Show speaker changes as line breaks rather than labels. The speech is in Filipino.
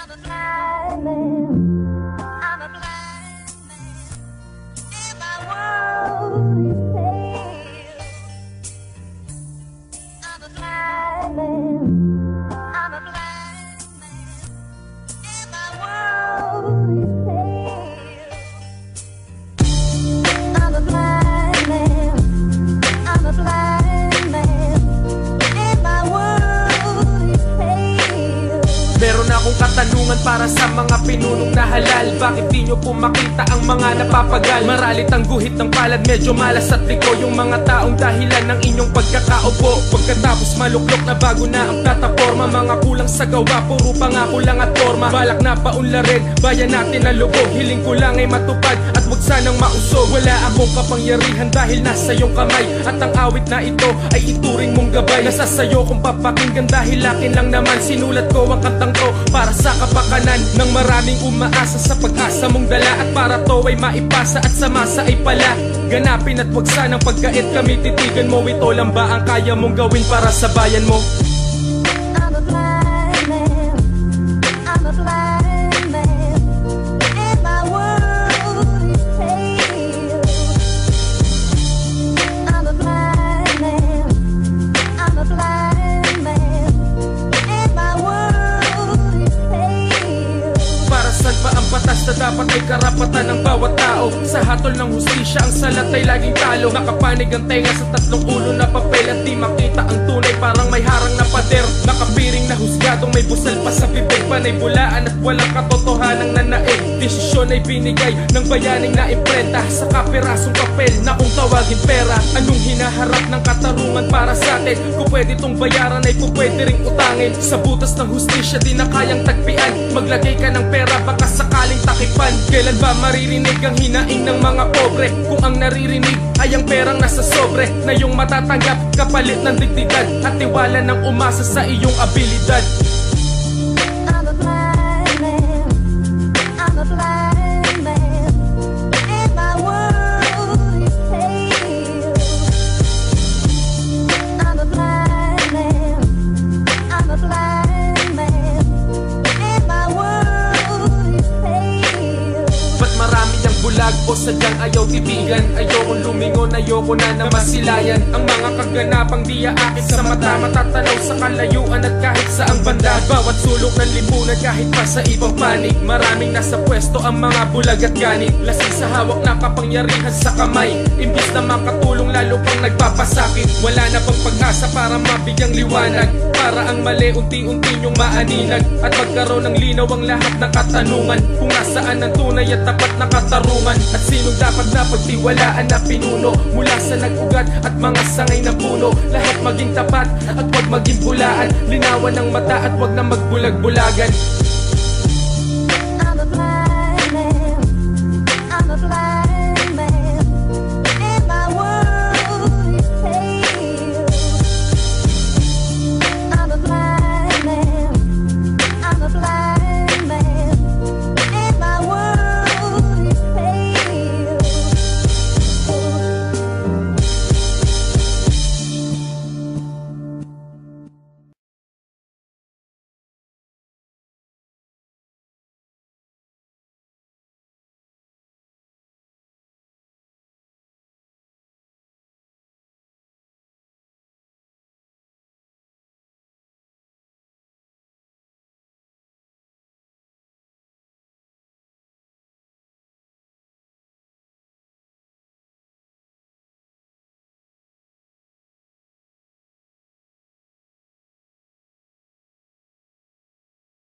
I'm a blind man. I'm a blind man. And my world is pale. I'm a blind man. I'm a blind man. And my world is pale. I'm a blind man. I'm a blind man. And my world is pale.
Meron akong katanungan para sa mga pinunong na halal. Bakit di nyo po makita ang mga napapagal? Maralit ang guhit ng palad, medyo malas at liko yung mga taong dahilan ng inyong pagkakaupo. Pagkatapos maluklok na bago na ang plataforma. Mga kulang sa gawa, puro pangako lang at forma. Balak na paunlarin, bayan natin na lubog. Hiling ko lang ay matupad at wag sanang mausog. Wala akong kapangyarihan dahil nasa iyong kamay. At ang awit na ito ay ituring mong gabay. Nasa sayo kung papakinggan dahil akin lang naman. Sinulat ko ang kantang to para sa kapakanan ng maraming umaasa sa pag-asa mong dala. At para to ay maipasa at sa masa ay pala ganapin at wag sanang pagkait kami titigan mo. Ito lang ba ang kaya mong gawin para sa bayan mo?
I'm a blind man. I'm a blind man. And my world is pale. I'm a blind man. I'm a blind man. And my world is pale.
Para saan ba ang batas na dapat ay karapatan ng bawat tao? Sa hatol ng hustisya ang salat ay laging talo. Nakapanig ang tenga sa tatlong ulo na papel at di makita ang tunay, parang may harang na pader. Nakapiring na husgadong may busal pa sa bibig. Panay bulaan at walang katotohanang nanaig. Desisyon ay binigay ng bayaning na imprenta sa kapirasong papel na kung tawagin pera. Anong hinaharap ng katarungan para sa atin? Kung pwede tong bayaran ay kung pwede ring utangin. Sa butas ng hustisya di na kayang tagpian. Maglagay ka ng pera baka sakaling takipan. Kailan ba maririnig ang hinaing ng mga pobre? Kung ang naririnig ay ang perang nasa sobre na iyong matatanggap kapalit ng dignidad at tiwala ng umasa sa iyong abilidad.
I'm a blind man. I'm a blind man. And my world is pale. I'm a blind man. I'm a blind man. And my world is pale.
Ba't marami ang bulag o sadyang ayaw titigan? Ayokong lumingon, ayoko na masilayan ang mga kaganapang di aakit sa mata. Matatanaw sa kalayuan at kahit saang banda. Bawat sulok ng lipunan kahit pa sa ibang panig. Maraming nasa pwesto ang mga bulag at ganit. Lasing sa hawak na kapangyarihan sa kamay. Imbis na makatulong lalo pang nagpapasakit. Wala na pang pag-asa para mabigyang liwanag. Para ang mali unti-unti nyong maaninag. At magkaroon ng linaw ang lahat ng katanungan. Kung nasaan ang tunay at tapat na katarungan. At sinong dapat na pagtiwalaan na pinuno. Mula sa nag-ugat at mga sangay na puno. Lahat maging tapat at wag maging bulaan. Linawan ng mata at wag na magbulag-bulagan.